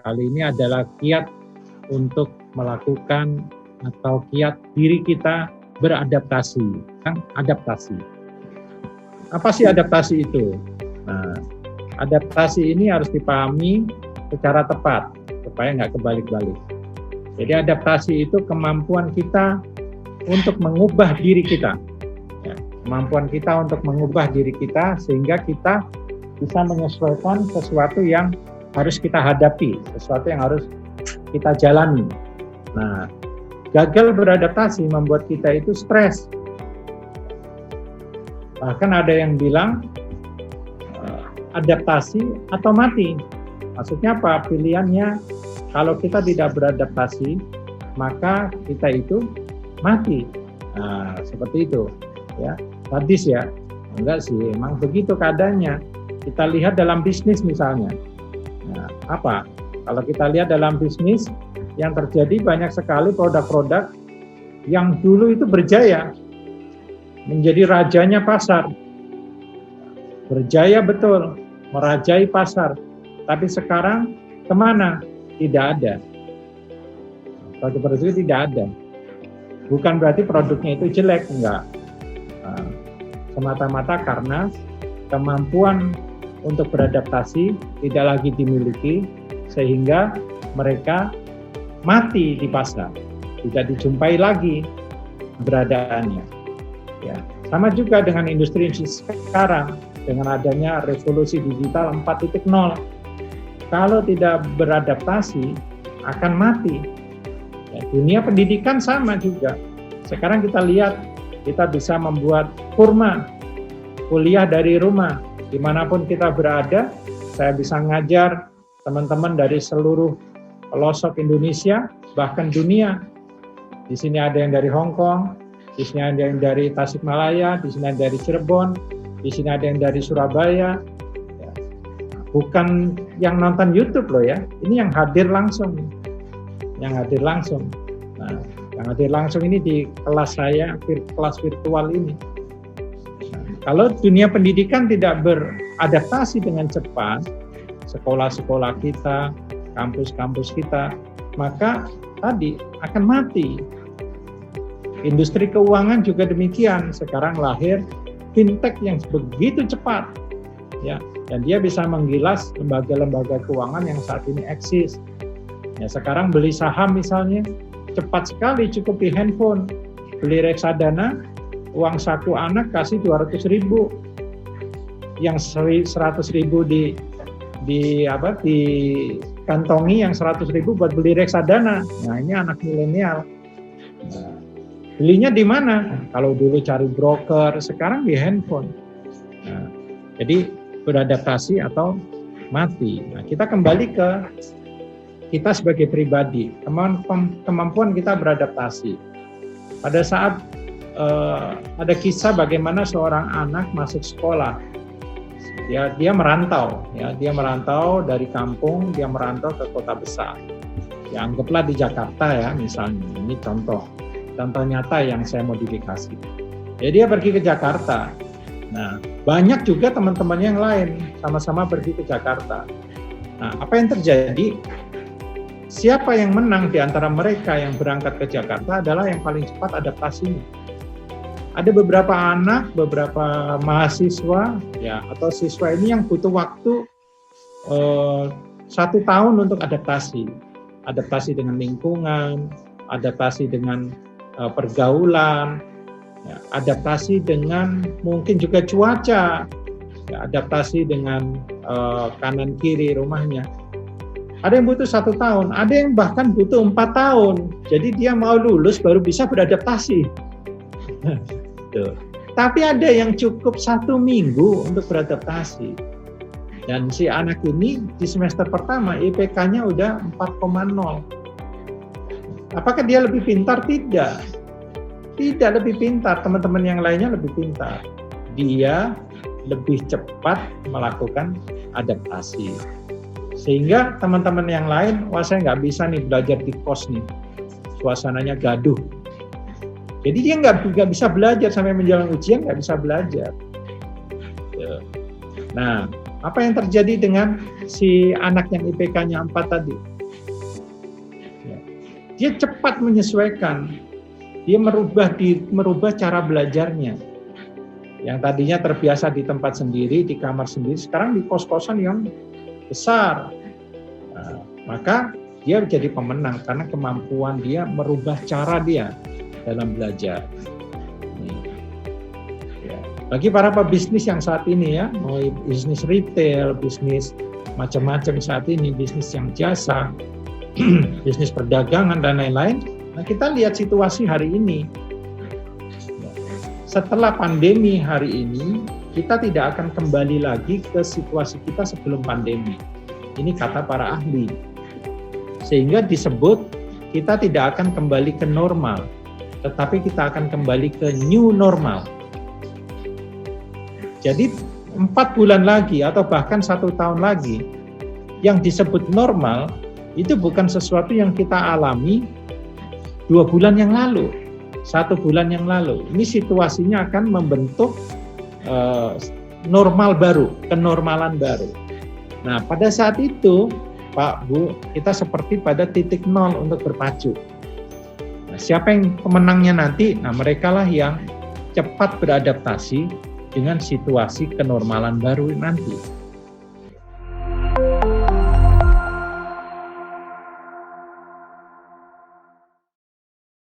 kali ini adalah kiat untuk melakukan atau kiat diri kita beradaptasi. Kan adaptasi. Apa sih adaptasi itu? Nah, adaptasi ini harus dipahami secara tepat supaya nggak kebalik-balik. Jadi adaptasi itu kemampuan kita untuk mengubah diri kita. Ya, kemampuan kita untuk mengubah diri kita sehingga kita bisa menyesuaikan sesuatu yang harus kita hadapi, sesuatu yang harus kita jalani. Nah, gagal beradaptasi membuat kita itu stres. Bahkan ada yang bilang adaptasi atau mati. Maksudnya apa? Pilihannya kalau kita tidak beradaptasi, maka kita itu mati. Nah, seperti itu. Ya, sadis ya. Enggak sih, emang begitu keadaannya. Kita lihat dalam bisnis misalnya. Nah, apa? Kalau kita lihat dalam bisnis, yang terjadi banyak sekali produk-produk yang dulu itu berjaya, menjadi rajanya pasar. Berjaya betul, merajai pasar. Tapi sekarang kemana? Tidak ada. Produk-produk itu tidak ada. Bukan berarti produknya itu jelek, enggak. Nah, semata-mata karena kemampuan untuk beradaptasi tidak lagi dimiliki, sehingga mereka mati di pasar, tidak dijumpai lagi keberadaannya. Ya, sama juga dengan industri sekarang, dengan adanya revolusi digital 4.0. Kalau tidak beradaptasi, akan mati. Ya, dunia pendidikan sama juga. Sekarang kita lihat, kita bisa membuat kurma, kuliah dari rumah, dimanapun kita berada. Saya bisa ngajar teman-teman dari seluruh pelosok Indonesia, bahkan dunia. Di sini ada yang dari Hong Kong, di sini ada yang dari Tasikmalaya, di sini ada dari Cirebon, di sini ada yang dari Surabaya. Bukan yang nonton YouTube loh ya, ini yang hadir langsung. Yang hadir langsung. Nah, yang hadir langsung ini di kelas saya, kelas virtual ini. Nah, kalau dunia pendidikan tidak beradaptasi dengan cepat, sekolah-sekolah kita, kampus-kampus kita, maka tadi akan mati. Industri keuangan juga demikian. Sekarang lahir fintech yang begitu cepat, ya, dan dia bisa menggilas lembaga-lembaga keuangan yang saat ini eksis. Ya, sekarang beli saham misalnya cepat sekali, cukup di handphone. Beli reksadana, uang saku anak kasih 200.000, yang 100.000 dikantongi, yang 100.000 buat beli reksadana. Nah, ini anak milenial. Nah, belinya di mana? Kalau dulu cari broker, sekarang di handphone. Nah, jadi beradaptasi atau mati. Nah, kita kembali ke kita sebagai pribadi, kemampuan kita beradaptasi. Pada saat ada kisah bagaimana seorang anak masuk sekolah, dia merantau, ya, dia merantau dari kampung, dia merantau ke kota besar. Ya, anggaplah di Jakarta ya, misalnya. Ini contoh nyata yang saya modifikasi. Ya, dia pergi ke Jakarta. Nah, banyak juga teman-teman yang lain sama-sama pergi ke Jakarta. Nah, apa yang terjadi? Siapa yang menang di antara mereka yang berangkat ke Jakarta adalah yang paling cepat adaptasinya. Ada beberapa anak, beberapa mahasiswa, ya, atau siswa ini yang butuh waktu 1 tahun untuk adaptasi. Adaptasi dengan lingkungan, adaptasi dengan pergaulan, ya, adaptasi dengan mungkin juga cuaca, ya, adaptasi dengan kanan kiri rumahnya. Ada yang butuh 1 tahun, ada yang bahkan butuh 4 tahun. Jadi dia mau lulus baru bisa beradaptasi. Tuh. Tapi ada yang cukup 1 minggu untuk beradaptasi. Dan si anak ini di semester pertama IPK-nya udah 4,0. Apakah dia lebih pintar? Tidak. Tidak lebih pintar, teman-teman yang lainnya lebih pintar. Dia lebih cepat melakukan adaptasi. Sehingga teman-teman yang lain, wah saya nggak bisa nih belajar di kos nih, suasananya gaduh. Jadi dia nggak bisa belajar sampai menjelang ujian, nggak bisa belajar. Nah, apa yang terjadi dengan si anak yang IPK-nya 4 tadi? dia cepat menyesuaikan, dia merubah cara belajarnya. Yang tadinya terbiasa di tempat sendiri, di kamar sendiri, sekarang di kos-kosan yang besar. Nah, maka dia menjadi pemenang karena kemampuan dia merubah cara dia dalam belajar. Bagi para pebisnis yang saat ini ya, mau bisnis retail, bisnis macam-macam saat ini, bisnis yang jasa, bisnis perdagangan dan lain-lain. Nah, kita lihat situasi hari ini. Setelah pandemi hari ini, kita tidak akan kembali lagi ke situasi kita sebelum pandemi. Ini kata para ahli. Sehingga disebut kita tidak akan kembali ke normal, tetapi kita akan kembali ke new normal. Jadi 4 bulan lagi atau bahkan 1 tahun lagi, yang disebut normal itu bukan sesuatu yang kita alami 2 bulan yang lalu, 1 bulan yang lalu. Ini situasinya akan membentuk normal baru, kenormalan baru. Nah, pada saat itu, Pak, Bu, kita seperti pada titik nol untuk berpacu. Nah, siapa yang pemenangnya nanti? Nah, merekalah yang cepat beradaptasi dengan situasi kenormalan baru nanti.